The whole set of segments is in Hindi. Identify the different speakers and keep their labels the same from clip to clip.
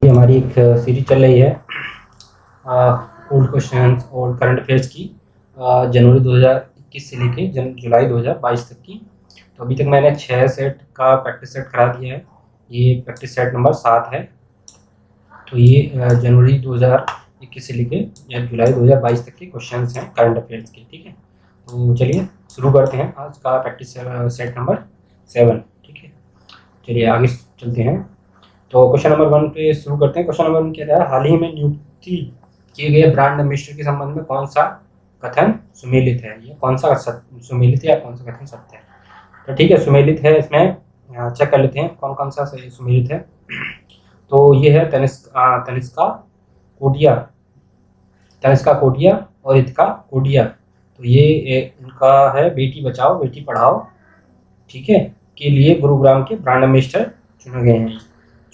Speaker 1: ये हमारी एक सीरीज चल रही है ओल्ड क्वेश्चंस और करंट अफेयर्स की जनवरी 2021 से लेके जुलाई 2022 तक की। तो अभी तक मैंने 6 सेट का प्रैक्टिस सेट करा दिया है। ये प्रैक्टिस सेट नंबर 7 है। तो ये जनवरी 2021 से लेके जुलाई 2022 तक के क्वेश्चंस हैं करंट अफेयर्स के। ठीक है, तो चलिए शुरू करते हैं आज का प्रैक्टिस सेट नंबर 7। ठीक है, चलिए आगे चलते हैं। तो क्वेश्चन नंबर 1 पे शुरू करते हैं। क्वेश्चन नंबर 1 कह रहा है, हाल ही में नियुक्ति किए गए ब्रांड एम्बेसडर के संबंध में कौन सा कथन सुमेलित है? ये कौन सा सुमेलित है या कौन सा कथन सत्य है? तो ठीक है, सुमेलित है। इसमें चेक कर लेते हैं कौन कौन सा सुमेलित है। तो ये है तनिष्का कोटिया और हितका कोटिया। तो ये इनका है बेटी बचाओ बेटी पढ़ाओ, ठीक है, के लिए गुरुग्राम के ब्रांड एम्बेसडर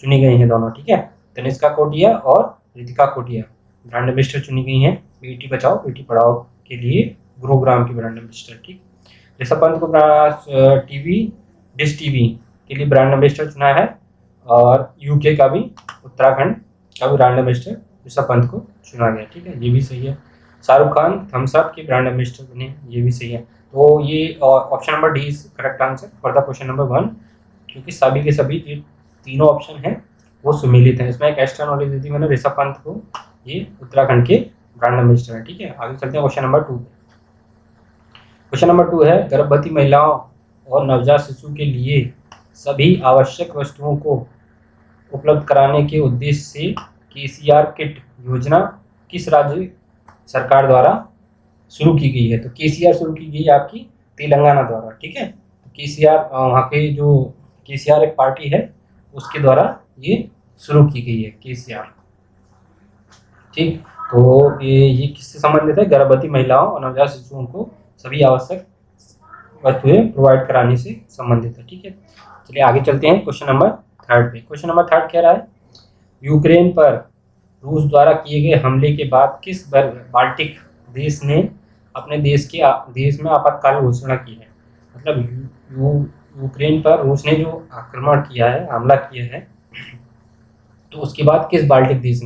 Speaker 1: चुनी गई हैं दोनों। ठीक है, तनिष्का कोटिया और रितिका कोटिया ब्रांड एम्बेसडर चुनी गई हैं बेटी बचाओ बेटी पढ़ाओ के लिए गुरुग्राम की ब्रांड एम्बेसडर। ठीक, ऋषभ पंत को डिश टीवी के लिए ब्रांड एम्बेसडर चुना है और यूके का भी उत्तराखंड का भी ब्रांड एम्बेसडर ऋषभ पंत को चुना गया। ठीक है, ये भी सही है। शाहरुख खान थम्स अप के ब्रांड एम्बेसडर बने, ये भी सही है। तो ये option number D is correct answer for the question number 1, क्योंकि सभी के सभी तीनों ऑप्शन हैं वो सुमेलित है। इसमें एक एक्स्ट्रा नॉलेज दी थी मैंने ऋषभ पंत को, ये उत्तराखंड के ब्रांड एम्बेसडर है। ठीक है, आगे चलते हैं क्वेश्चन नंबर 2 पे। क्वेश्चन नंबर 2 है, गर्भवती महिलाओं और नवजात शिशु के लिए सभी आवश्यक वस्तुओं को उपलब्ध कराने के उद्देश्य से केसीआर किट योजना किस राज्य सरकार द्वारा शुरू की गई है? तो केसीआर शुरू की गई है आपकी तेलंगाना द्वारा। ठीक है, तो केसीआर वहाँ के जो केसीआर एक पार्टी है उसके द्वारा ये शुरू की गई है केसीआर। ठीक, तो ये किससे संबंधित है? गर्भवती महिलाओं और नवजात शिशुओं को सभी आवश्यक वस्तुएं प्रोवाइड कराने से संबंधित है। ठीक है, चलिए आगे चलते हैं क्वेश्चन नंबर 3 पे। क्वेश्चन नंबर 3 कह रहा है, यूक्रेन पर रूस द्वारा किए गए हमले के बाद किस बाल्टिक देश ने अपने देश में आपातकाल घोषणा की है? मतलब यूक्रेन पर रूस ने जो आक्रमण किया है, हमला किया है, तो उसके बाद किस बाल्टिक देश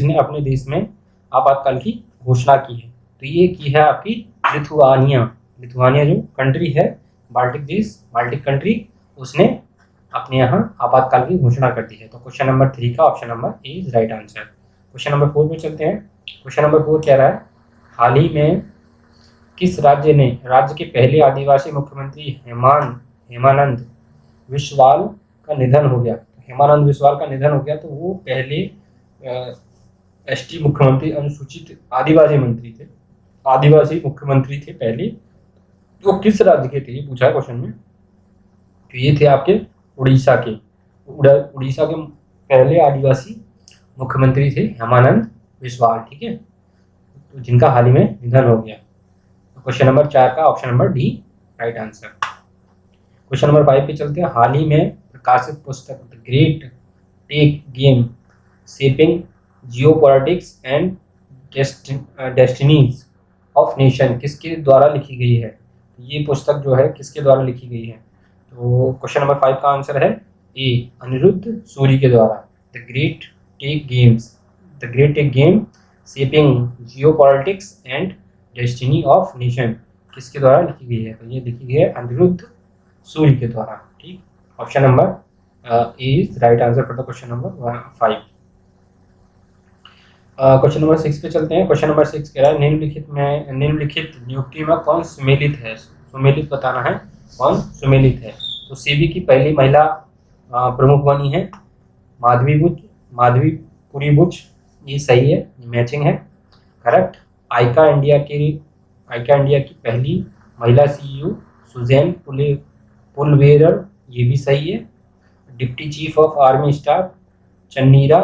Speaker 1: ने अपने देश में आपातकाल की घोषणा की है? तो ये की है आपकी लिथुआनिया जो कंट्री है, बाल्टिक कंट्री, उसने अपने यहाँ आपातकाल की घोषणा कर दी है। तो क्वेश्चन नंबर 3 का option number A is right answer. Question number 4 पे चलते हैं। क्वेश्चन नंबर 4 कह रहा है, हाल ही में किस राज्य के पहले आदिवासी मुख्यमंत्री हेमानंद बिस्वाल का निधन हो गया? हेमानंद बिस्वाल का निधन हो गया, तो वो पहले एसटी मुख्यमंत्री, अनुसूचित आदिवासी मुख्यमंत्री थे पहले। तो किस राज्य के थे ये पूछा है क्वेश्चन में। तो ये थे आपके उड़ीसा के पहले आदिवासी मुख्यमंत्री थे हेमानंद बिस्वाल। ठीक है, तो जिनका हाल ही में निधन हो गया। तो क्वेश्चन नंबर 4 का option number D right answer. Question number 5 पे चलते हैं। हाल ही में प्रकाशित पुस्तक the great tech game shaping geopolitics and destinies of nation किसके द्वारा लिखी गई है? ये पुस्तक जो है किसके द्वारा लिखी गई है? तो क्वेश्चन नंबर 5 का आंसर है ए, अनिरुद्ध सूरी के द्वारा। The great tech game shaping geopolitics and destiny of nation किसके द्वारा लिखी गई है? तो ये लिखी गई है अनिरुद्ध सूरी के द्वारा। ठीक, option number A is right answer for the question number 5। Question number 6 पे चलते हैं। क्वेश्चन नंबर 6 कह रहा है, निम्नलिखित नियुक्ति में कौन सुमेलित है? सुमेलित बताना है कौन सुमेलित है। तो सेबी की पहली महिला प्रमुख बनी है माधवीपुरी बुच, ये सही है, मैचिंग है, करेक्ट। आइका इंडिया की पहली महिला सीईओ सुजैन पुलवेरर, ये भी सही है। Deputy chief of army staff Channira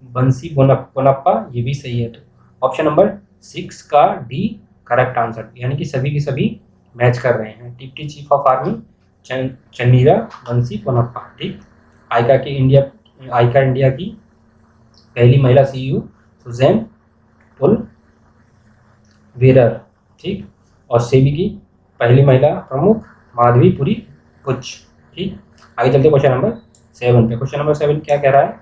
Speaker 1: बंसी पोनप्पा, ये भी सही है। तो ऑप्शन नंबर 6 का डी करेक्ट आंसर, यानी कि सभी के सभी मैच कर रहे हैं। Deputy chief of army Channira बंसी पोनप्पा। ठीक, आइका इंडिया की पहली महिला सीईओ सुजैन पुलवेरर। ठीक, और सेबी की पहली महिला प्रमुख माधवीपुरी बुच। ठीक, आगे चलते क्वेश्चन नंबर 7 पे। क्वेश्चन नंबर 7 क्या कह रहा है,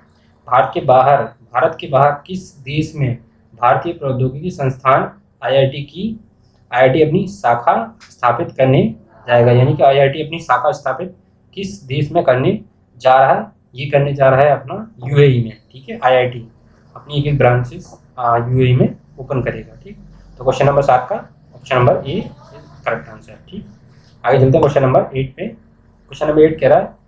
Speaker 1: भारत के बाहर किस देश में भारतीय प्रौद्योगिकी संस्थान आईआईटी अपनी शाखा स्थापित करने जाएगा? यानी कि आईआईटी अपनी शाखा स्थापित किस देश में करने जा रहा है? ये करने जा रहा है अपना यूएई में। ठीक है, आईआईटी अपनी एक ब्रांचेस यूएई में ओपन करेगा। ठीक, तो क्वेश्चन नंबर 7 का option number A correct answer. ठीक, आगे चलते हैं क्वेश्चन नंबर 8 पे। क्वेश्चन नंबर 8 कह रहा है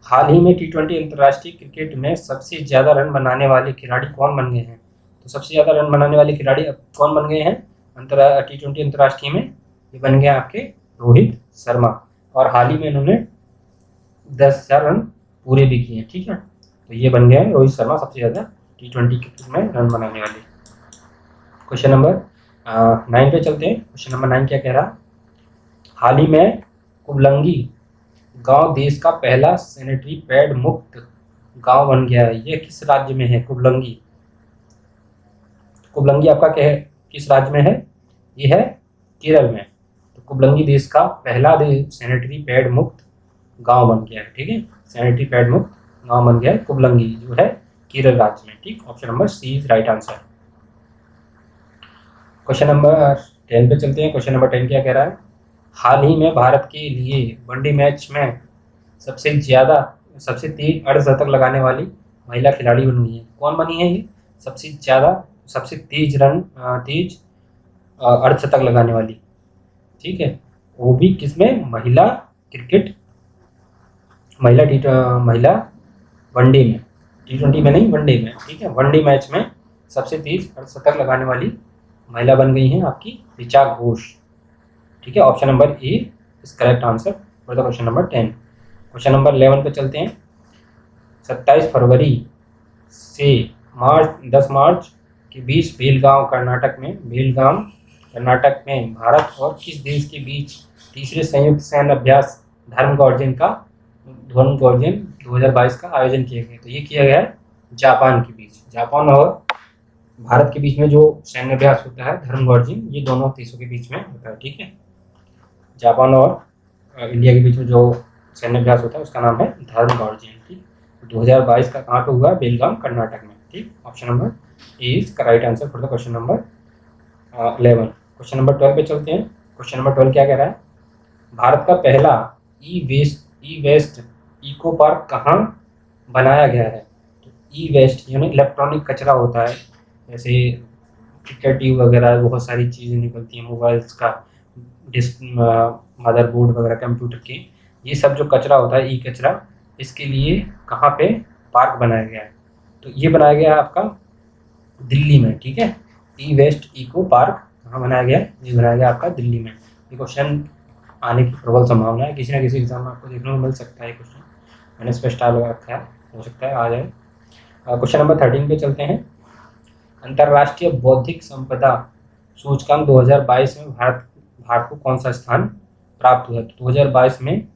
Speaker 1: हाल ही में टी20 अंतर्राष्ट्रीय क्रिकेट में सबसे ज्यादा रन बनाने वाले खिलाड़ी कौन बन गए हैं? तो सबसे ज्यादा रन बनाने वाले खिलाड़ी कौन बन गए हैं टी20 अंतर्राष्ट्रीय में? ये बन गए आपके रोहित शर्मा, और हाल ही में इन्होंने 10,000 रन पूरे भी किए हैं। ठीक है, तो ये बन गए हैं रोहित शर्मा सबसे ज्यादा टी20 क्रिकेट में रन बनाने वाले। क्वेश्चन नंबर 9 पे चलते हैं। क्वेश्चन नंबर 9 क्या कह रहा? हाल ही में कुबलंगी गांव देश का पहला सैनिटरी पैड मुक्त गांव बन गया है। ये किस राज्य में है कुबलंगी? कुबलंगी आपका क्या है, किस राज्य में है? ये है केरल में। तो कुबलंगी देश का पहला सैनिटरी पैड मुक्त गांव बन गया है। ठीक है, सैनिटरी पैड मुक्त गांव बन गया है कुबलंगी, जो है केरल राज्य में। ठीक, option number C is right answer. Question number 10 पे चलते हैं। क्वेश्चन नंबर 10 क्या कह रहा है? हाल ही में भारत के लिए वनडे मैच में सबसे तेज अर्धशतक लगाने वाली महिला खिलाड़ी बन गई है। कौन बनी है ये? सबसे तेज अर्धशतक लगाने वाली। ठीक है, वो भी किसमें? महिला वनडे में, टी20 में नहीं, वनडे में। ठीक है, वनडे मैच में सबसे तेज अर्धशतक लगाने वाली महिला बन गई हैं आपकी ऋचा घोष। ठीक है, option number A is correct answer for the question number 10। Question number 11 पे चलते हैं। 27 फरवरी से 10 मार्च के बीच बेलगांव कर्नाटक में भारत और किस देश के बीच तीसरे संयुक्त सैन्य अभ्यास धर्मगौर्जन 2022 का आयोजन किया गया? तो ये किया गया है जापान के बीच। जापान और भारत के बीच में जो सैन्य अभ्यास होता है धर्मगौर्जन, ये दोनों देशों के बीच में होता है। ठीक है, जापान और इंडिया के बीच में जो सैन्य अभ्यास होता है उसका नाम है धर्मगौर्जन। ठीक, 2022 का कहाँ पे हुआ? बेलगाम कर्नाटक में। ठीक, option number A is correct answer for the question number 11। Question number 12 पे चलते हैं। क्वेश्चन नंबर 12 क्या कह रहा है? भारत का पहला ई वेस्ट इको पार्क कहाँ बनाया गया है? तो ई वेस्ट यानी इलेक्ट्रॉनिक कचरा होता है, जैसे टिकट ट्यूब वगैरह बहुत सारी चीज़ें निकलती हैं, मोबाइल्स का मदरबोर्ड वगैरह, कंप्यूटर के, ये सब जो कचरा होता है ई कचरा, इसके लिए कहाँ पे पार्क बनाया गया है? तो ये बनाया गया है आपका दिल्ली में। ठीक है, ई वेस्ट इको पार्क कहाँ बनाया गया है? ये बनाया गया आपका दिल्ली में। ये क्वेश्चन आने की प्रबल संभावना है, किसी ना किसी एग्जाम में आपको देखने को मिल सकता है क्वेश्चन। मैंने इस पर स्टार लगा रखा है, हो सकता है आ जाए। क्वेश्चन नंबर 13 पे चलते हैं। अंतर्राष्ट्रीय बौद्धिक संपदा सूचकांक 2022 में भारत को कौन सा स्थान प्राप्त हुआ है? 2022 में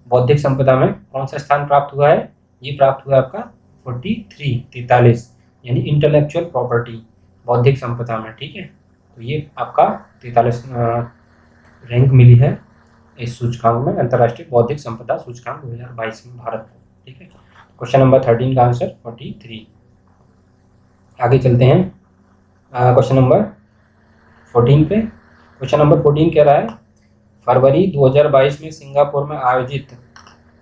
Speaker 1: बौद्धिक संपदा में कौन सा स्थान प्राप्त हुआ है? ये प्राप्त हुआ है आपका 43 यानी इंटेलेक्चुअल प्रॉपर्टी बौद्धिक संपदा में। ठीक है, तो ये आपका 43 रैंक मिली है इस सूचकांक में, अंतर्राष्ट्रीय बौद्धिक संपदा सूचकांक 2022 में भारत को। ठीक है, क्वेश्चन नंबर 13 का आंसर 43। आगे चलते हैं क्वेश्चन नंबर 14 पे। क्वेश्चन नंबर 14 कह रहा है फरवरी 2022 में सिंगापुर में आयोजित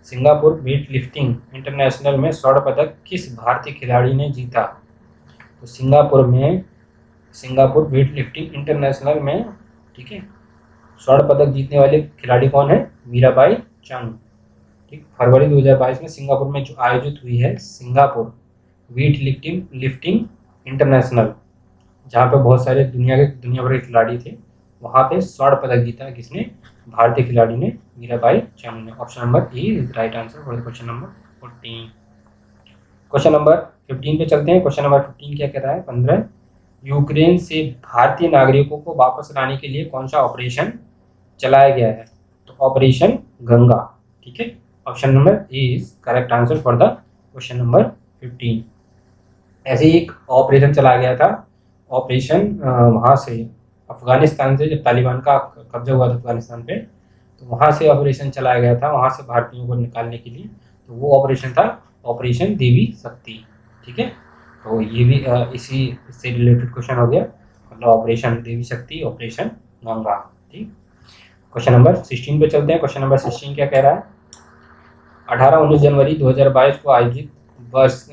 Speaker 1: सिंगापुर वेट लिफ्टिंग इंटरनेशनल में स्वर्ण पदक किस भारतीय खिलाड़ी ने जीता? तो सिंगापुर वेट लिफ्टिंग इंटरनेशनल में, ठीक है, स्वर्ण पदक जीतने वाले खिलाड़ी कौन है? मीराबाई चानू। ठीक, फरवरी 2022 में सिंगापुर में जो आयोजित हुई है सिंगापुर वेट लिफ्टिंग इंटरनेशनल, जहाँ पे बहुत सारे दुनिया भर के खिलाड़ी थे, वहाँ पे स्वर्ण पदक जीता है किसने? भारतीय खिलाड़ी ने, मीराबाई चानू ने। Option number A is right answer for question number 14। Question number 15 पे चलते हैं। क्वेश्चन नंबर 15 क्या कह रहा है? 15 यूक्रेन से भारतीय नागरिकों को वापस लाने के लिए कौन सा ऑपरेशन चलाया गया है? तो ऑपरेशन गंगा। ठीक है, option number A is correct answer for the question number 15। ऐसे ही एक ऑपरेशन चलाया गया था, ऑपरेशन वहाँ से अफगानिस्तान से, जब तालिबान का कब्जा हुआ था अफगानिस्तान पे, तो वहाँ से ऑपरेशन चलाया गया था, वहाँ से भारतीयों को निकालने के लिए। तो वो ऑपरेशन था ऑपरेशन देवी शक्ति। ठीक है, तो ये भी इसी इससे रिलेटेड क्वेश्चन हो गया, मतलब ऑपरेशन देवी शक्ति, ऑपरेशन गंगा। ठीक, क्वेश्चन नंबर 16 पे चलते हैं। क्वेश्चन नंबर 16 क्या कह रहा है? 18-19 जनवरी 2022 को आयोजित वर्ष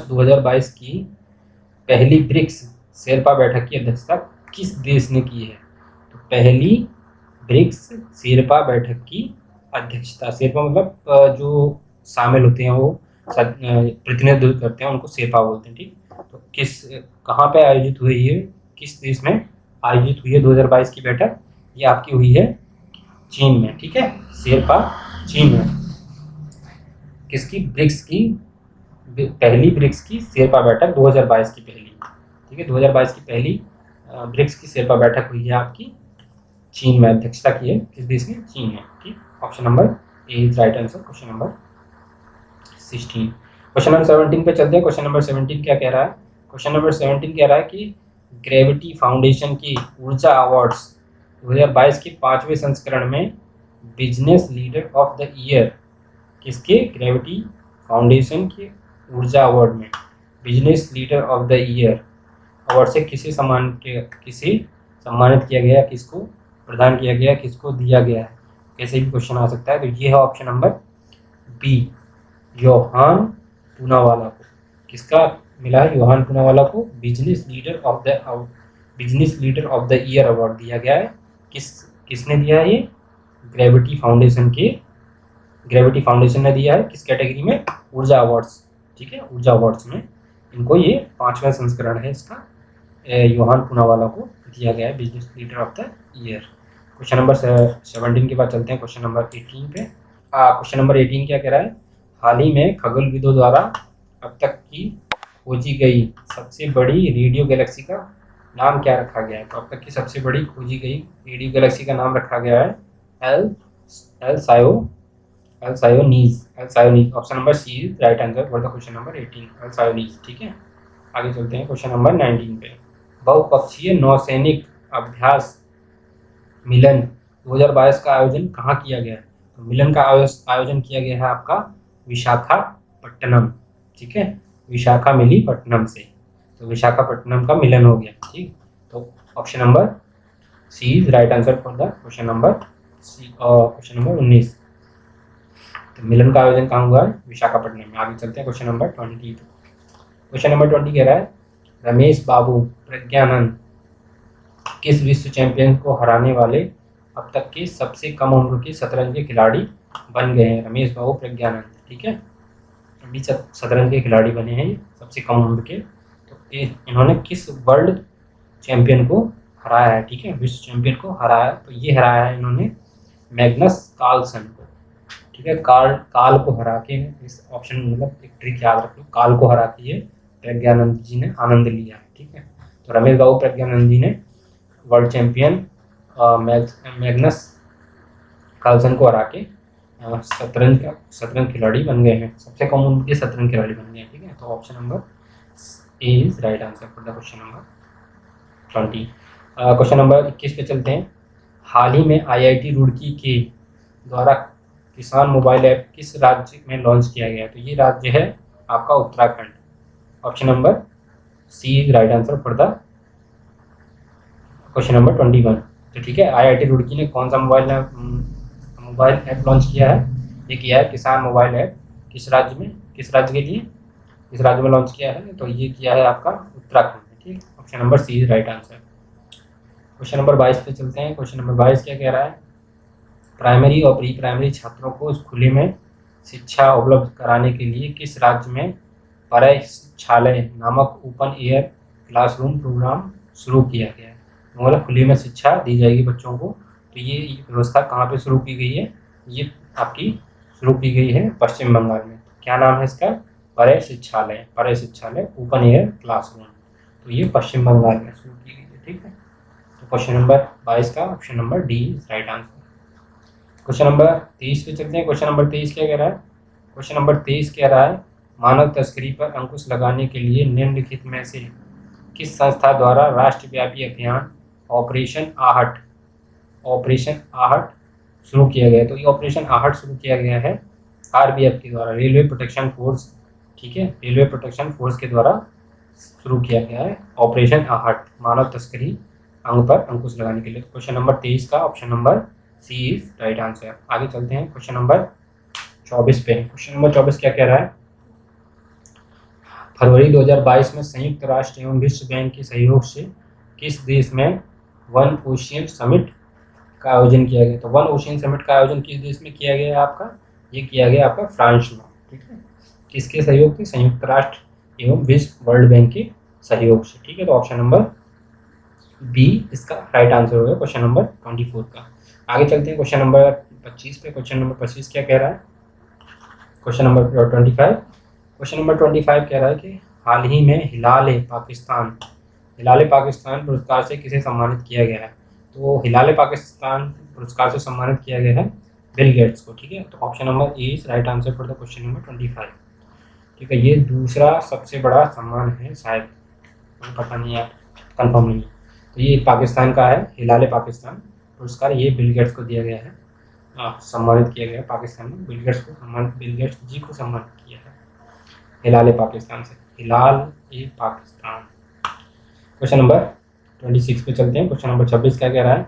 Speaker 1: 2022 की पहली ब्रिक्स शेरपा बैठक की अध्यक्षता किस देश ने की है? तो पहली ब्रिक्स शेरपा बैठक की अध्यक्षता, शेरपा मतलब जो शामिल होते हैं वो प्रतिनिधित्व करते हैं, उनको शेरपा बोलते हैं। ठीक, तो कहाँ पे आयोजित हुई है, किस देश में आयोजित हुई है 2022 की बैठक? ये आपकी हुई है चीन में। ठीक है, शेरपा चीन में। किसकी? ब्रिक्स की, पहली ब्रिक्स की शेरपा बैठक 2022 की पहली। ठीक है, 2022 की पहली ब्रिक्स की शेरपा बैठक हुई है आपकी चीन में, अध्यक्षता की है किस देश ने? चीन में। ठीक, option number A is right answer, question number 16। Question number 17 पे चलते हैं। क्वेश्चन नंबर 17 क्या कह रहा है? क्वेश्चन नंबर 17 कह रहा है कि ग्रेविटी फाउंडेशन की ऊर्जा अवार्ड्स 2022 के 5वें संस्करण में business leader of the year किसके? ग्रेविटी फाउंडेशन के ऊर्जा अवार्ड में business leader of the year award से किसे सम्मानित किया गया, किसको प्रदान किया गया, किसको दिया गया है? कैसे भी क्वेश्चन आ सकता है। तो ये है option number B, Yohan Poonawalla को। किसका मिला है? योहान पूनावाला को business leader of the year award दिया गया है। किसने दिया है? ये ग्रेविटी फाउंडेशन ने दिया है। किस कैटेगरी में? ऊर्जा अवार्ड्स। ठीक है, ऊर्जा अवार्ड्स में इनको ये 5वां संस्करण है इसका, योहान पूनावाला को दिया गया है business leader of the year. Question number 17 के बाद चलते हैं क्वेश्चन नंबर 18 पे। क्वेश्चन नंबर 18 क्या कह रहा है? हाल ही में खगोलविदों द्वारा अब तक की खोजी गई सबसे बड़ी रेडियो गैलेक्सी का नाम क्या रखा गया है? तो अब तक की सबसे बड़ी खोजी गई रेडियो गैलेक्सी का नाम रखा गया है एल्सायोनीज। Option number C is right answer for the question number 18, एल्सायोनीज। ठीक है, आगे चलते हैं क्वेश्चन नंबर 19 पे। बहुपक्षीय नौसैनिक अभ्यास मिलन 2022 का आयोजन कहाँ किया गया है? तो मिलन का आयोजन किया गया है आपका विशाखापट्टनम। ठीक है, विशाखापट्टनम से, तो विशाखापट्टनम का मिलन हो गया। ठीक, तो option number C is right answer for the question number 19। तो मिलन का आयोजन कहाँ हुआ है? विशाखापट्टनम में। आगे चलते हैं क्वेश्चन नंबर 20। क्वेश्चन नंबर 20 कह रहा है रमेश बाबू प्रज्ञानंद किस विश्व चैंपियन को हराने वाले अब तक के सबसे कम उम्र के शतरंज के खिलाड़ी बन गए हैं? रमेश बाबू प्रज्ञानंद। ठीक है, अभी शतरंज के खिलाड़ी बने हैं ये सबसे कम उम्र के। तो इन्होंने किस वर्ल्ड चैंपियन को हराया है? ठीक है, विश्व चैंपियन को हराया, तो ये हराया है इन्होंने मैग्नस कार्लसन को। ठीक है, काल को हरा के, इस ऑप्शन मतलब एक ट्रिक याद रख लो, काल को हरा के ये प्रज्ञानंद जी ने आनंद लिया है। ठीक है, तो रमेश बाबू प्रज्ञानंद जी ने वर्ल्ड चैंपियन मैग्नस कार्लसन को हरा के शतरंज खिलाड़ी बन गए हैं, सबसे कम उम्र के शतरंज खिलाड़ी बन गए हैं। ठीक है, तो option number A is right answer for the question number 20। Question number 21 पे चलते हैं। हाल ही में IIT रुड़की के द्वारा किसान मोबाइल ऐप किस राज्य में लॉन्च किया गया है? तो ये राज्य है आपका Uttarakhand. Option number C is right answer for the question number 21। तो ठीक है, IIT रुड़की ने कौन सा मोबाइल ऐप लॉन्च किया है? ये किया है किसान मोबाइल ऐप। किस राज्य के लिए, किस राज्य में लॉन्च किया है? तो ये किया है आपका उत्तराखंड में। ठीक, option number C is right answer. Question number 22 पे चलते हैं। क्वेश्चन नंबर 22 क्या कह रहा है? प्राइमरी और प्री प्राइमरी छात्रों को खुले में शिक्षा उपलब्ध कराने के लिए किस राज्य में परशिक्षालय नामक ओपन एयर क्लासरूम प्रोग्राम शुरू किया गया है? मतलब खुले में शिक्षा दी जाएगी बच्चों को। तो ये व्यवस्था कहाँ पे शुरू की गई है? ये आपकी शुरू की गई है पश्चिम बंगाल में। क्या नाम है इसका? परशिक्षालय ओपन एयर क्लासरूम। तो ये पश्चिम बंगाल में शुरू की गई है। ठीक है, तो क्वेश्चन नंबर 22 का option number D is right answer. Question number 23 पे चलते हैं। क्वेश्चन नंबर 23 क्या कह रहा है? क्वेश्चन नंबर 23 कह रहा है मानव तस्करी पर अंकुश लगाने के लिए निम्नलिखित में से किस संस्था द्वारा राष्ट्रव्यापी अभियान ऑपरेशन आहट शुरू किया गया है? तो ये ऑपरेशन आहट शुरू किया गया है RBF के द्वारा, रेलवे प्रोटेक्शन फोर्स ठीक है, रेलवे प्रोटेक्शन फोर्स के द्वारा शुरू किया गया है ऑपरेशन आहट, मानव तस्करी अंग पर अंकुश लगाने के लिए। क्वेश्चन नंबर 23 का option number C is right answer. आगे चलते हैं क्वेश्चन नंबर 24 पे। क्वेश्चन नंबर 24 क्या कह रहा है? फरवरी 2022 में संयुक्त राष्ट्र एवं विश्व बैंक के सहयोग से किस देश में वन ओशियन समिट का आयोजन किया गया? तो वन ओशियन समिट का आयोजन किस देश में किया गया है आपका? ये किया गया आपका फ्रांस में, ठीक है। किसके सहयोग से? संयुक्त राष्ट्र एवं विश्व वर्ल्ड बैंक के सहयोग से, ठीक है। तो ऑप्शन नंबर बी इसका राइट आंसर होगा क्वेश्चन नंबर 24 का। आगे चलते हैं क्वेश्चन नंबर 25 पे। क्वेश्चन नंबर 25 क्या कह रहा है? क्वेश्चन नंबर 25, क्वेश्चन नंबर 25 कह रहा है कि हाल ही में हिलाल पाकिस्तान पुरस्कार से किसे सम्मानित किया गया है? तो हिलाल पाकिस्तान पुरस्कार से सम्मानित किया गया है बिल गेट्स को, ठीक है। तो option number A is right answer for the question number 25, ठीक है। ये दूसरा सबसे बड़ा सम्मान है शायद, पता नहीं है, कंफर्म नहीं है। तो ये पाकिस्तान का है, हिलाल पाकिस्तान पुरस्कार, ये बिल गेट्स को दिया गया है, सम्मानित किया गया है पाकिस्तान में। बिल गेट्स जी को सम्मानित किया है हिलाल पाकिस्तान से, हिलाल ए पाकिस्तान। क्वेश्चन नंबर 26 पे चलते हैं। क्वेश्चन नंबर 26 क्या कह रहा है?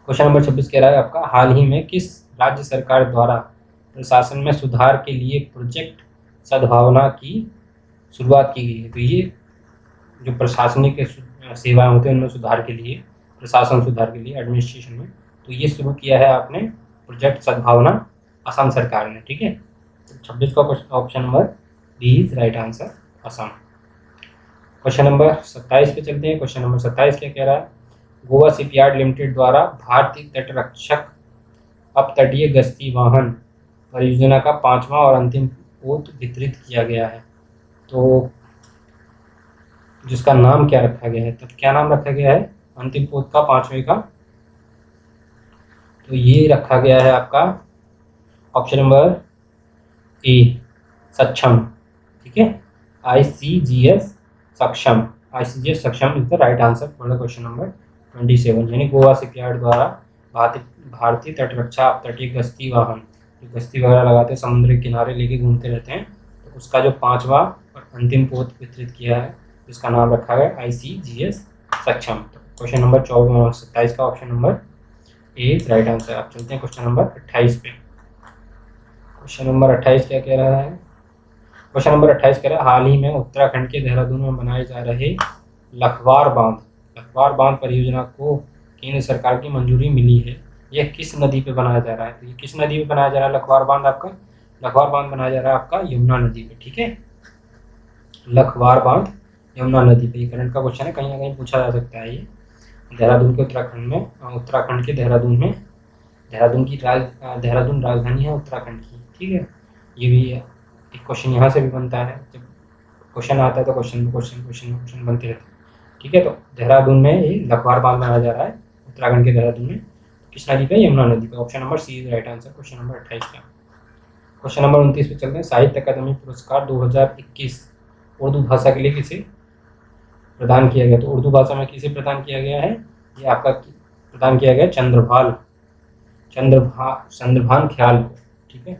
Speaker 1: क्वेश्चन नंबर 26 कह रहा है आपका हाल ही में किस राज्य सरकार द्वारा प्रशासन में सुधार के लिए प्रोजेक्ट सद्भावना की शुरुआत की गई है? तो ये जो प्रशासनिक सेवाएं होते हैं उनमें सुधार के लिए, प्रशासन सुधार के लिए, एडमिनिस्ट्रेशन में, तो ये शुरू किया है आपने प्रोजेक्ट सद्भावना असम सरकार ने, ठीक है। तो 26 का option number B is right answer, Assam. Question number 27 पे चलते हैं। क्वेश्चन नंबर 27 क्या कह रहा है? गोवा शिपयार्ड लिमिटेड द्वारा भारतीय तटरक्षक अपतटीय गश्ती वाहन परियोजना का 5वां और अंतिम पोत वितरित किया गया है। तो जिसका नाम क्या रखा गया है? तो क्या नाम रखा गया है अंतिम पोत का 5वें का? तो ये रखा गया है आपका ऑप्शन नंबर ए सक्षम, ठीक है। ICGS सक्षम, ICGS सक्षम is the right answer for the question number 27। यानी गोवा शिपयार्ड द्वारा भारतीय तटरक्षा तटीय गश्ती वाहन, जो गश्ती वगैरह लगाते हैं, समुद्र के किनारे लेके घूमते रहते हैं, तो उसका जो 5वां और अंतिम पोत वितरित किया है, जिसका नाम रखा गया ICGS सक्षम। तो क्वेश्चन नंबर 27 का option number A right answer. आप चलते हैं क्वेश्चन नंबर 28 पे। क्वेश्चन नंबर 28 क्या कह रहा है? क्वेश्चन नंबर 28 कह रहा है हाल ही में उत्तराखंड के देहरादून में बनाए जा रहे लखवार बांध परियोजना को केंद्र सरकार की मंजूरी मिली है। यह किस नदी पे बनाया जा रहा है? तो ये किस नदी पे बनाया जा रहा है लखवार बांध? आपका लखवार बांध बनाया जा रहा है आपका यमुना नदी पे, ठीक है। लखवार बांध यमुना नदी पे, ये करंट का क्वेश्चन है, कहीं ना कहीं पूछा जा सकता है। ये देहरादून के उत्तराखंड के देहरादून में, देहरादून राजधानी है उत्तराखंड की, ठीक है। ये भी एक क्वेश्चन यहाँ से भी बनता है, जब क्वेश्चन आता है तो क्वेश्चन बनते रहते हैं, ठीक है। तो देहरादून में ये लखवार बांध बनाया जा रहा है उत्तराखंड के देहरादून में, किस नदी पे? यमुना नदी पे। Option number C is right answer question number 28 का। क्वेश्चन नंबर 29 पे चलते हैं। साहित्य अकादमी पुरस्कार 2021 उर्दू भाषा के लिए किसे प्रदान किया गया? तो उर्दू भाषा में किसे प्रदान किया गया है? ये आपका प्रदान किया गया चंद्रभान ख्याल को, ठीक है।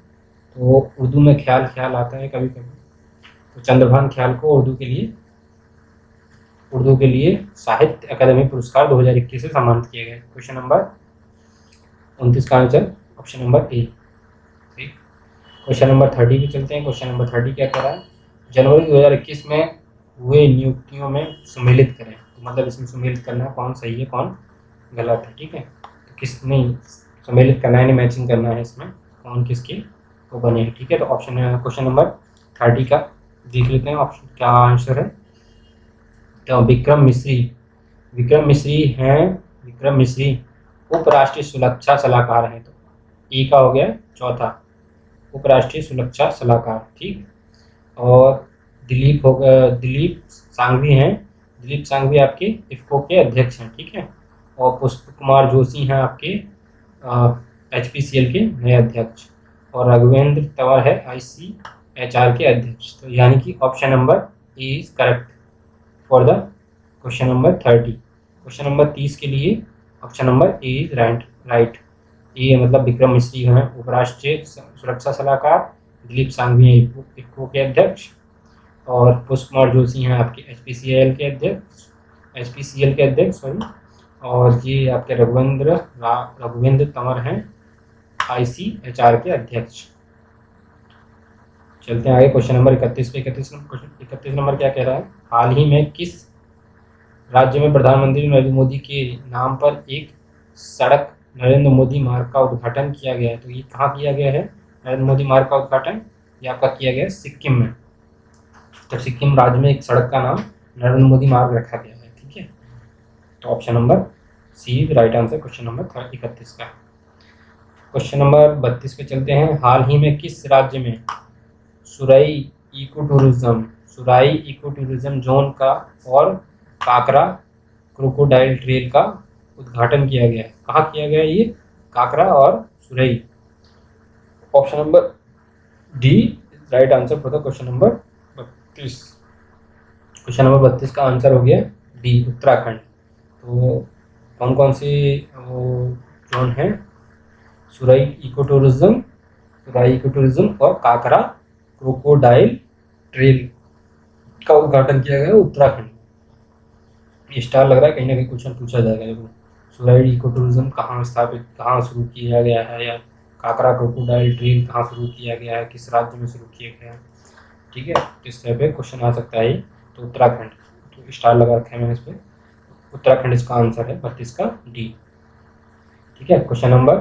Speaker 1: तो उर्दू में ख्याल आता है कभी कभी, तो चंद्रभान ख्याल को उर्दू के लिए साहित्य अकादमी पुरस्कार 2021 से सम्मानित किया गया। क्वेश्चन नंबर 29 का आंसर ऑप्शन नंबर ए, ठीक। क्वेश्चन नंबर 30 पे चलते हैं। क्वेश्चन नंबर 30 क्या कह रहा है? जनवरी 2021 में हुए नियुक्तियों में सुमेलित करें। तो मतलब इसमें सुमेलित करना कौन सही है कौन गलत है, ठीक है। तो किस नहीं सुमेलित करना है, मैचिंग करना है, इसमें कौन किसके को बने, ठीक है। तो ऑप्शन क्वेश्चन नंबर 30 का देख लेते हैं ऑप्शन क्या आंसर है। तो विक्रम मिश्री उपराष्ट्रीय सुरक्षा सलाहकार हैं। तो ए का हो गया चौथा, उपराष्ट्रीय सुरक्षा सलाहकार, ठीक। और दिलीप सांघवी आपके इफ्को के अध्यक्ष हैं, ठीक है। और पुष्प कुमार जोशी हैं आपके HPCL के नए अध्यक्ष, और राघवेंद्र तंवर है ICHR के अध्यक्ष। तो यानी कि option number A is correct for the question number 30। Question number 30 के लिए option number A is right. A मतलब विक्रम मिश्री हैं उपराष्ट्रीय सुरक्षा सलाहकार, दिलीप सांघवी हैं इफ़को के अध्यक्ष, और पुष्प कुमार जोशी हैं आपके एचपीसीएल के अध्यक्ष सॉरी, और ये आपके रघुवेंद्र तंवर हैं आईसीएचआर के अध्यक्ष। चलते हैं आगे क्वेश्चन नंबर 31 पे। 31 नंबर क्या कह रहा है, हाल ही में किस राज्य में प्रधानमंत्री नरेंद्र मोदी के नाम पर एक सड़क नरेंद्र मोदी मार्ग का उद्घाटन किया गया है? तो ये कहाँ किया गया है नरेंद्र मोदी मार्ग का उद्घाटन? ये आपका किया गया है सिक्किम में। तो सिक्किम राज्य में एक सड़क का नाम नरेंद्र मोदी मार्ग रखा गया है, ठीक है। तो option number C right answer question number 31 का। क्वेश्चन नंबर 32 पे चलते हैं, हाल ही में किस राज्य में सुराई इको टूरिज्म जोन का और काकरा क्रोकोडाइल ट्रेल का उद्घाटन किया गया है? कहाँ किया गया है ये, काकरा और सुरई? Option number D right answer for the question number 32। Question number 32 का आंसर हो गया डी, उत्तराखंड। तो कौन कौन से जोन है, सुराई इको टूरिज्म और काकरा क्रोकोडाइल ट्रेल का उद्घाटन किया गया है उत्तराखंड। स्टार लग रहा है, कहीं ना कहीं क्वेश्चन पूछा जाएगा। देखो, सुराई इको टूरिज्म कहाँ शुरू किया गया है, या काकरा क्रोकोडाइल ट्रेल कहाँ शुरू किया गया है, किस राज्य में शुरू किया गया है, ठीक है। इस तरह पे क्वेश्चन आ सकता है। तो उत्तराखंड, तो स्टार लगा रखे हैं मैंने इस पर, उत्तराखंड इसका आंसर है 32 का डी, ठीक है। क्वेश्चन नंबर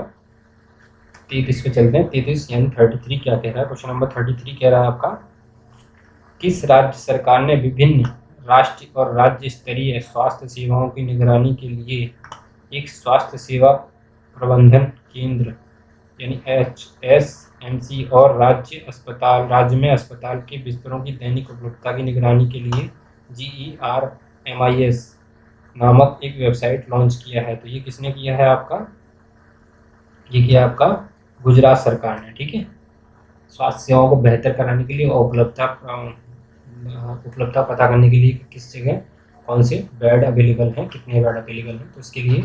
Speaker 1: 33 पे चलते हैं। 33 यानी 33 क्या कह रहा है, क्वेश्चन नंबर 33 कह रहा है आपका, किस राज्य सरकार ने विभिन्न राष्ट्रीय और राज्य स्तरीय स्वास्थ्य सेवाओं की निगरानी के लिए एक स्वास्थ्य सेवा प्रबंधन केंद्र यानी HSMC और राज्य में अस्पताल के बिस्तरों की दैनिक उपलब्धता की निगरानी के लिए GERMIS नामक एक वेबसाइट लॉन्च किया है? तो ये किसने किया है आपका, ये किया आपका गुजरात सरकार ने, ठीक है। स्वास्थ्य सेवाओं को बेहतर कराने के लिए और उपलब्धता पता करने के लिए किस जगह कौन से बेड अवेलेबल हैं, कितने बेड अवेलेबल हैं, तो इसके लिए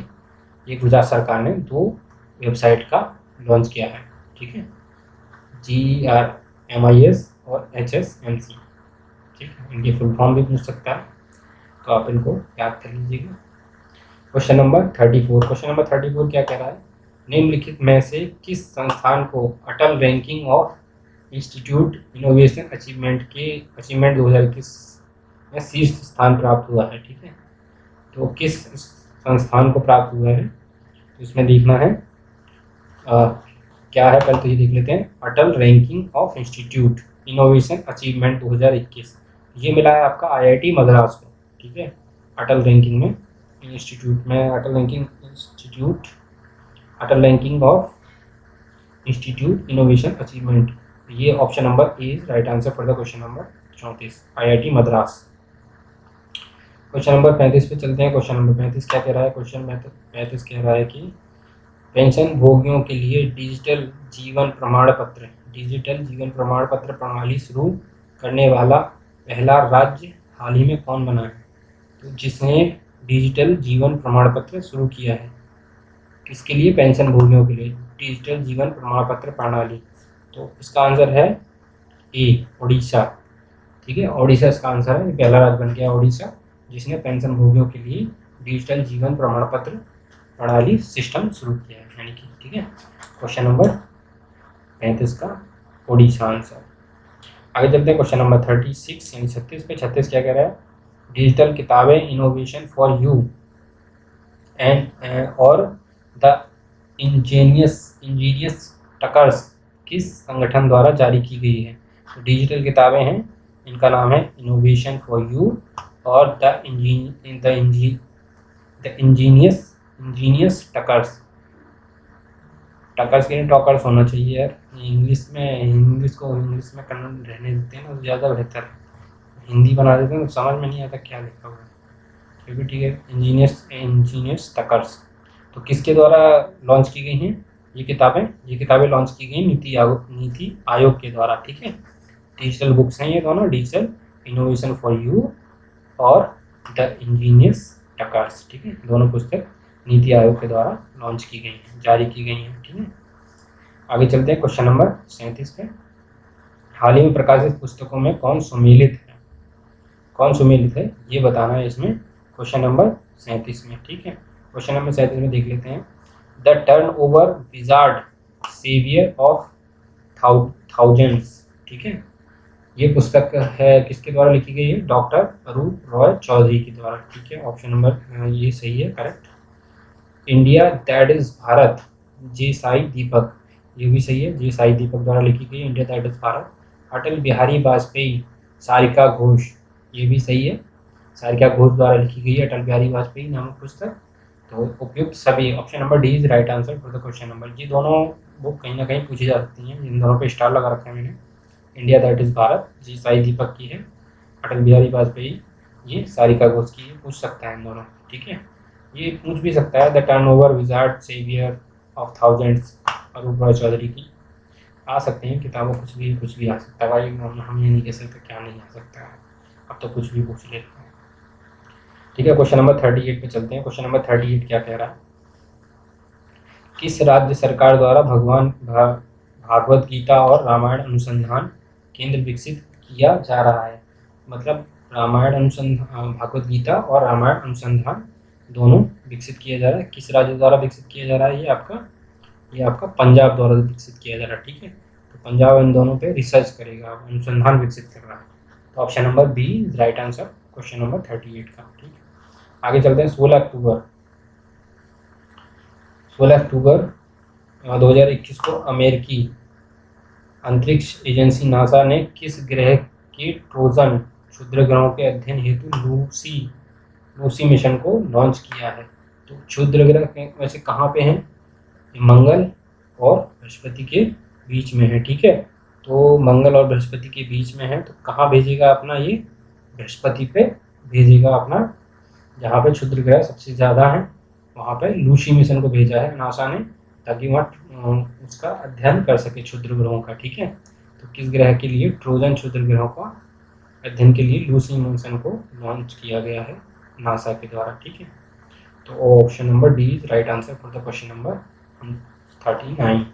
Speaker 1: ये गुजरात सरकार ने 2 वेबसाइट का लॉन्च किया है, ठीक है। GERMIS और HSMC, ठीक है। इनकी फुल फॉर्म भी पूछ सकता है, तो आप इनको याद कर लीजिएगा। क्वेश्चन नंबर 34 क्या कह रहा है, निम्नलिखित में से किस संस्थान को Atal Ranking of Institute Innovation Achievement 2021 में शीर्ष स्थान प्राप्त हुआ है, ठीक है। तो किस संस्थान को प्राप्त हुआ है, तो इसमें देखना है क्या है, पहले तो ये देख लेते हैं। Atal Ranking of Institute Innovation Achievement 2021, ये मिला है आपका IIT मद्रास को, ठीक है। अटल रैंकिंग में इंस्टीट्यूट में Atal Ranking of Institute Innovation Achievement, ये option number A right answer for the question number 34 IIT Madras. Question number 35 पे चलते हैं। क्वेश्चन नंबर 35 क्या कह रहा है, क्वेश्चन 35 कह रहा है कि पेंशन भोगियों के लिए डिजिटल जीवन प्रमाण पत्र प्रणाली शुरू करने वाला पहला राज्य हाल ही में कौन बना है? तो जिसने डिजिटल जीवन प्रमाण पत्र शुरू किया है, किसके लिए, पेंशन भोगियों के लिए डिजिटल जीवन प्रमाण पत्र प्रणाली, तो इसका आंसर है ए, ओडिशा, ठीक है। ओडिशा इसका आंसर है, पहला राज्य बन गया ओडिशा जिसने पेंशन भोगियों के लिए डिजिटल जीवन प्रमाण पत्र प्रणाली सिस्टम शुरू किया है, यानी कि, ठीक है। क्वेश्चन नंबर 35 का ओडिशा आंसर। आगे चलते हैं क्वेश्चन नंबर 36 यानी 36 पे। 36 क्या कह रहा है, डिजिटल किताबें इनोवेशन फॉर यू एंड और द इंजीनियस टकर्स किस संगठन द्वारा जारी की गई है? तो डिजिटल किताबें हैं, इनका नाम है इनोवेशन फॉर यू और द इंजीनियस टकर्स के लिए टॉकर्स होना चाहिए यार, इंग्लिश में कन्वर्ट रहने देते हैं ना, ज़्यादा बेहतर है। हिंदी बना देते हैं तो समझ में नहीं आता क्या लिखा हुआ है, फिर भी ठीक है। इंजीनियस टकर्स, तो किसके द्वारा लॉन्च की गई हैं ये किताबें लॉन्च की गई नीति आयोग के द्वारा, ठीक है। डिजिटल बुक्स हैं ये दोनों, डिजिटल इनोवेशन फॉर यू और द इंजीनियस टकर्स, ठीक है। दोनों पुस्तक नीति आयोग के द्वारा लॉन्च की गई हैं, जारी की गई हैं, ठीक है। आगे चलते हैं क्वेश्चन नंबर 37 पे। हाल ही में प्रकाशित पुस्तकों में कौन सम्मिलित है, कौन सम्मिलित है ये बताना है इसमें क्वेश्चन नंबर 37 में। ठीक है, क्वेश्चन नंबर 37 में देख लेते हैं। The turn over wizard saviour of thousands, ठीक है, ये पुस्तक है किसके द्वारा लिखी गई है, डॉक्टर अरूप रॉय चौधरी के द्वारा। ठीक है, ऑप्शन नंबर ये सही है, correct. India that is Bharat, J Sai Deepak, ये भी सही है, जे साई दीपक द्वारा लिखी गई India that is Bharat. Atal Bihari Vajpayee, Sarika Ghosh, ये भी सही है, सारिका घोष द्वारा लिखी गई है अटल बिहारी वाजपेयी नामक पुस्तक। तो उपयुक्त सभी, option number D is right answer for the question number. ये दोनों बुक कहीं ना कहीं पूछी जा सकती हैं, इन दोनों पे स्टार लगा रखा है मैंने। इंडिया दैट इज भारत जी साई दीपक की है, अटल बिहारी वाजपेयी ये सारिका घोष की है, पूछ सकता है इन दोनों। ठीक है, ये पूछ भी सकता है The turn over wizard saviour of Thousands Arup Roy Chowdhury की, आ सकते हैं किताबों, कुछ भी आ सकता है भाई, हम ये नहीं कह सकते क्या नहीं आ सकता है, अब तो कुछ भी पूछ लेते हैं। ठीक है, क्वेश्चन नंबर 38 पे चलते हैं। क्वेश्चन नंबर 38 क्या कह रहा है, किस राज्य सरकार द्वारा भागवत गीता और रामायण अनुसंधान केंद्र विकसित किया जा रहा है। मतलब रामायण अनुसंधान, भागवत गीता और रामायण अनुसंधान दोनों विकसित किया जा रहा है, किस राज्य द्वारा विकसित किया जा रहा है, ये आपका पंजाब द्वारा विकसित किया जा रहा है। ठीक है, तो पंजाब इन दोनों पे रिसर्च करेगा, अनुसंधान विकसित कर रहा है। तो option number B is right answer question number 38 का। ठीक है, आगे चलते हैं। 16 अक्टूबर 2021 को अमेरिकी अंतरिक्ष एजेंसी नासा ने किस ग्रह के ट्रोजन क्षुद्र ग्रहों के अध्ययन हेतु लूसी मिशन को लॉन्च किया है। तो क्षुद्र ग्रह वैसे कहाँ पे हैं, मंगल और बृहस्पति के बीच में है। ठीक है, तो मंगल और बृहस्पति के बीच में है, तो कहाँ भेजेगा अपना, ये बृहस्पति पे भेजेगा अपना, जहाँ पे क्षुद्र ग्रह सबसे ज़्यादा है वहाँ पे लूसी मिशन को भेजा है नासा ने, ताकि वहाँ उसका अध्ययन कर सके क्षुद्र ग्रहों का। ठीक है, तो किस ग्रह के लिए, ट्रोजन क्षुद्र ग्रहों का अध्ययन के लिए लूसी मिशन को लॉन्च किया गया है नासा के द्वारा। ठीक है, तो option number D is right answer for the question number 39।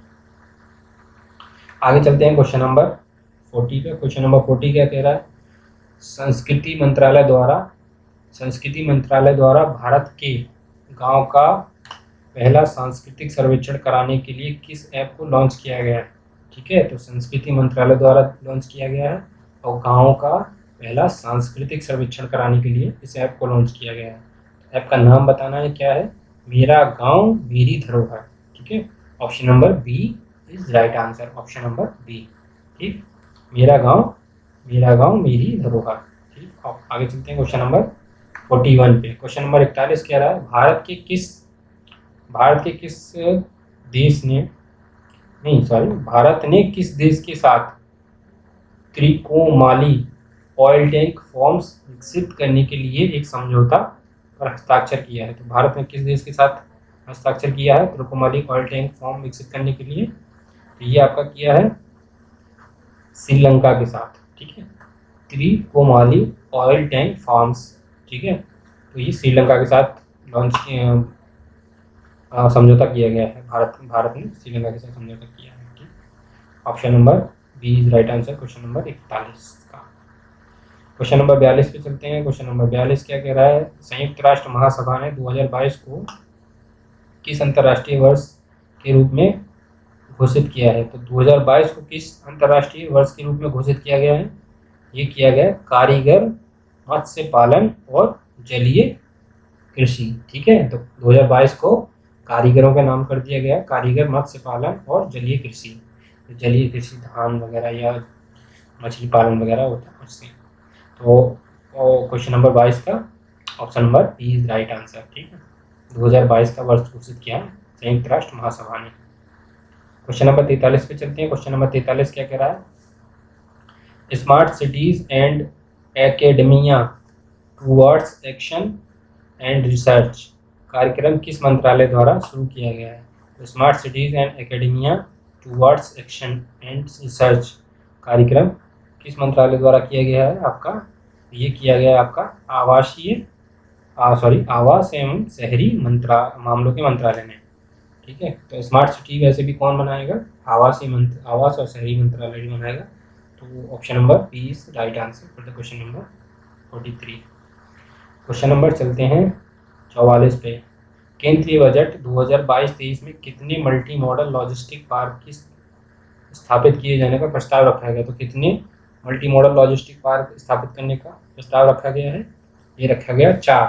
Speaker 1: आगे चलते हैं क्वेश्चन नंबर 40 पे। क्वेश्चन नंबर 40 क्या कह रहा है, संस्कृति मंत्रालय द्वारा भारत के गांव का पहला सांस्कृतिक सर्वेक्षण कराने के लिए किस ऐप को लॉन्च किया गया है। ठीक है, तो संस्कृति मंत्रालय द्वारा लॉन्च किया गया है और गांव का पहला सांस्कृतिक सर्वेक्षण कराने के लिए इस ऐप को लॉन्च किया गया है। ऐप का नाम बताना है, क्या है, मेरा गांव मेरी धरोहर। ठीक है, option number B is right answer, option number B. ठीक, मेरा गांव मेरी धरोहर। ठीक, आगे चलते हैं क्वेश्चन नंबर 41 पे। क्वेश्चन नंबर 41 कह रहा है, भारत के किस देश के साथ त्रिकोमाली ऑयल टैंक फॉर्म्स विकसित करने के लिए एक समझौता पर हस्ताक्षर किया है। तो भारत ने किस देश के साथ हस्ताक्षर किया है त्रिकोमाली ऑयल टैंक फॉर्म विकसित करने के लिए, तो ये आपका किया है श्रीलंका के साथ। ठीक है, त्रिकोमाली ऑयल टैंक फार्म्स। ठीक है, तो ये श्रीलंका के साथ लॉन्च समझौता किया गया है, भारत ने श्रीलंका के साथ समझौता किया है। ठीक, option number B is right answer question number 41 का। क्वेश्चन नंबर 42 पे चलते हैं। क्वेश्चन नंबर 42 क्या कह रहा है, संयुक्त राष्ट्र महासभा ने 2022 को किस अंतर्राष्ट्रीय वर्ष के रूप में घोषित किया है। तो 2022 को किस अंतर्राष्ट्रीय वर्ष के रूप में घोषित किया गया है, ये किया गया कारीगर मत्स्य पालन और जलीय कृषि। ठीक है, तो 2022 को कारीगरों का नाम कर दिया गया, कारीगर मत्स्य पालन और जलीय कृषि। तो जलीय कृषि धान वगैरह या मछली पालन वगैरह होता है उससे। तो क्वेश्चन नंबर 22 का option number B is right answer. ठीक है, 2022 का वर्ष घोषित किया संयुक्त राष्ट्र महासभा ने। क्वेश्चन नंबर 43 पे चलते हैं। क्वेश्चन नंबर 43 क्या कह रहा है, smart cities and academia towards action and research कार्यक्रम किस मंत्रालय द्वारा शुरू किया गया है। तो smart cities and academia towards action and research कार्यक्रम किस मंत्रालय द्वारा किया गया है आपका, ये किया गया है आपका आवास एवं शहरी मामलों के मंत्रालय ने। ठीक है, तो स्मार्ट सिटी वैसे भी कौन बनाएगा, आवास और शहरी मंत्रालय ही बनाएगा। तो option number B is right answer for the question number 43। Question number चलते हैं 44 पे। केंद्रीय बजट 2022-23 में कितने मल्टी मॉडल लॉजिस्टिक पार्क की स्थापित किए जाने का प्रस्ताव रखा गया? तो कितने मल्टी मॉडल लॉजिस्टिक पार्क स्थापित करने का प्रस्ताव रखा गया है? ये रखा गया 4।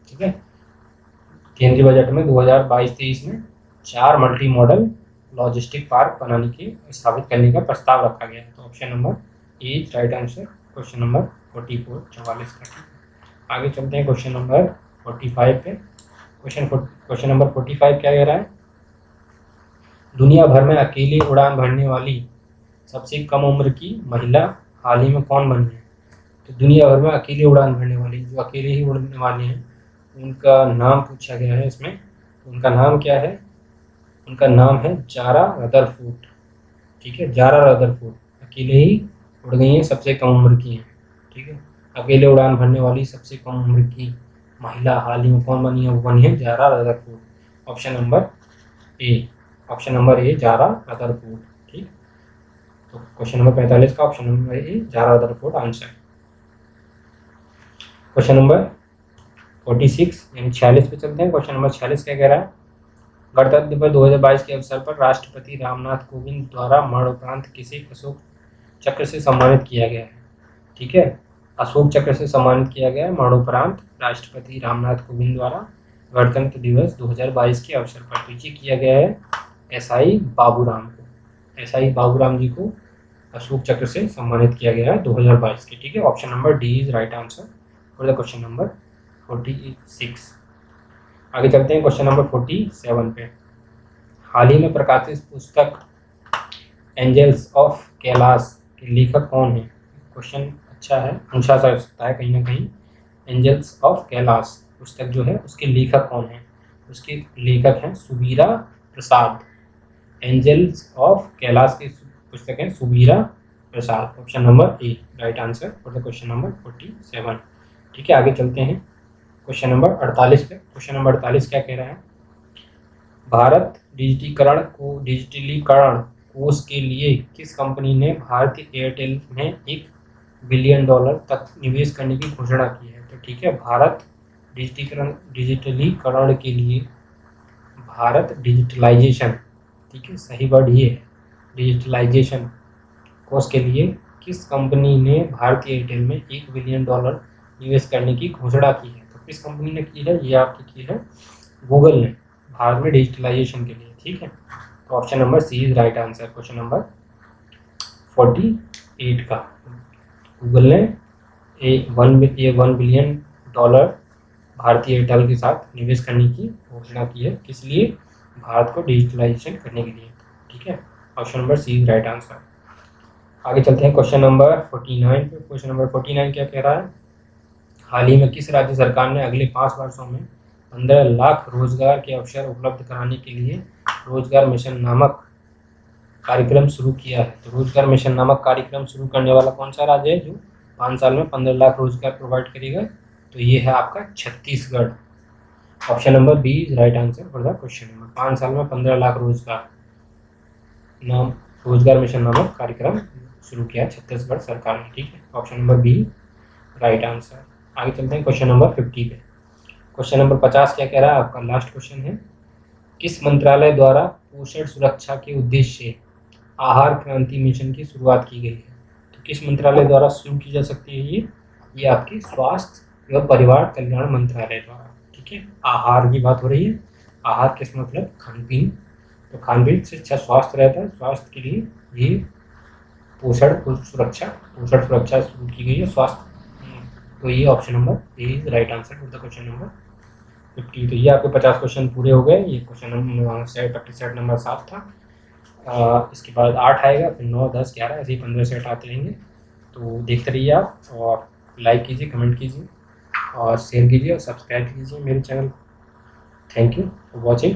Speaker 1: ठीक है, केंद्रीय बजट में 2022-23 में 4 मल्टी मॉडल लॉजिस्टिक पार्क बनाने की स्थापित करने का प्रस्ताव रखा गया है। तो option number A is right answer question number 44 का। आगे चलते हैं क्वेश्चन नंबर 45 पे। क्वेश्चन नंबर 45 क्या कह रहा है? दुनिया भर में अकेले उड़ान भरने वाली सबसे कम उम्र की महिला हाल ही में कौन बनी है? तो दुनिया भर में अकेले उड़ान भरने वाली, जो अकेले ही उड़ने वाले हैं, उनका नाम पूछा गया है इसमें। उनका नाम क्या है? उनका नाम है जारा रदरफोर्ड। ठीक है, जारा रदरफोर्ड अकेले ही उड़ गई हैं, सबसे कम उम्र की हैं। ठीक है, अकेले उड़ान भरने वाली सबसे कम उम्र की महिला हाल ही में कौन बनी है? वो बनी है Zara Rutherford. Option number A, option number A Zara Rutherford. ठीक, तो क्वेश्चन नंबर 45 का option number A Zara Rutherford answer. Question number 46 यानी 46 पे चलते हैं। क्वेश्चन नंबर 46 क्या कह रहा है? गणतंत्र दिवस 2022 के अवसर पर राष्ट्रपति रामनाथ कोविंद द्वारा मरणोपरांत किसे अशोक चक्र से सम्मानित किया गया है? ठीक है, अशोक चक्र से सम्मानित किया गया है मरणोपरांत राष्ट्रपति रामनाथ कोविंद द्वारा गणतंत्र दिवस 2022 के अवसर पर। तो ये किया गया है एसआई बाबूराम को। एसआई बाबूराम जी को अशोक चक्र से सम्मानित किया गया है 2022 के। ठीक है, option number D is right answer for the question number 46। आगे चलते हैं क्वेश्चन नंबर 47 पे। हाल ही में प्रकाशित पुस्तक एंजल्स ऑफ कैलाश के लेखक कौन है? क्वेश्चन अच्छा है, पूछा जा सकता है कहीं ना कहीं। एंजल्स ऑफ कैलाश पुस्तक जो है उसके लेखक कौन है? उसके लेखक हैं सुबीरा प्रसाद। एंजल्स ऑफ कैलाश की पुस्तक है Subira Prasad. Option number A right answer for the question number 47। ठीक है, आगे चलते हैं क्वेश्चन नंबर 48 पे। क्वेश्चन नंबर 48 क्या कह रहा है? भारत डिजिटलीकरण कोष के लिए किस कंपनी ने भारतीय एयरटेल में $1 बिलियन तक निवेश करने की घोषणा की है? तो ठीक है, भारत डिजिटलीकरण के लिए, भारत डिजिटलाइजेशन, ठीक है सही वर्ड ये है, डिजिटलाइजेशन कोर्स के लिए किस कंपनी ने भारतीय एयरटेल में $1 बिलियन निवेश करने की घोषणा की है? तो किस कंपनी ने की है? ये आपकी की है गूगल ने, भारत में डिजिटलाइजेशन के लिए। ठीक है, तो option number C is right answer question number 48 का। गूगल ने $1 बिलियन भारतीय एयरटेल के साथ निवेश करने की घोषणा की है। किस लिए? भारत को डिजिटलाइजेशन करने के लिए। ठीक है, option number C is right answer. आगे चलते हैं क्वेश्चन नंबर 49 पे। क्वेश्चन नंबर 49 क्या कह रहा है? हाल ही में किस राज्य सरकार ने अगले 5 वर्षों में 15 लाख रोजगार के अवसर उपलब्ध कराने के लिए रोजगार मिशन नामक कार्यक्रम शुरू किया है? तो रोजगार मिशन नामक कार्यक्रम शुरू करने वाला कौन सा राज्य है जो 5 साल में 15 लाख रोजगार प्रोवाइड करेगा? तो ये है आपका Chhattisgarh. Option number B is right answer for the question number. 5 साल में 15 लाख रोजगार मिशन नामक कार्यक्रम शुरू किया छत्तीसगढ़ सरकार ने। ठीक है, option number B right answer. आगे चलते हैं क्वेश्चन नंबर 50 पे। क्वेश्चन नंबर 50 क्या कह रहा है? आपका लास्ट क्वेश्चन है। किस मंत्रालय द्वारा पोषण सुरक्षा के उद्देश्य से आहार क्रांति मिशन की शुरुआत की गई है? तो किस मंत्रालय द्वारा शुरू की जा सकती है ये आपकी स्वास्थ्य एवं परिवार कल्याण मंत्रालय द्वारा। ठीक है, आहार की बात हो रही है। आहार किस मतलब? खान पीन। तो खान पीन से अच्छा स्वास्थ्य रहता है, स्वास्थ्य के लिए ये पोषण सुरक्षा शुरू की गई है स्वास्थ्य। तो ये option number A is right answer for the question number 50। तो ये आपके 50 क्वेश्चन पूरे हो गए। ये क्वेश्चन नंबर सेट नंबर 7 था। इसके बाद 8 आएगा, फिर 9, 10, 11 ऐसे ही 15 सेट आते रहेंगे। तो देखते रहिए आप, और लाइक कीजिए, कमेंट कीजिए और शेयर कीजिए और सब्सक्राइब कीजिए मेरे channel. Thank you for watching.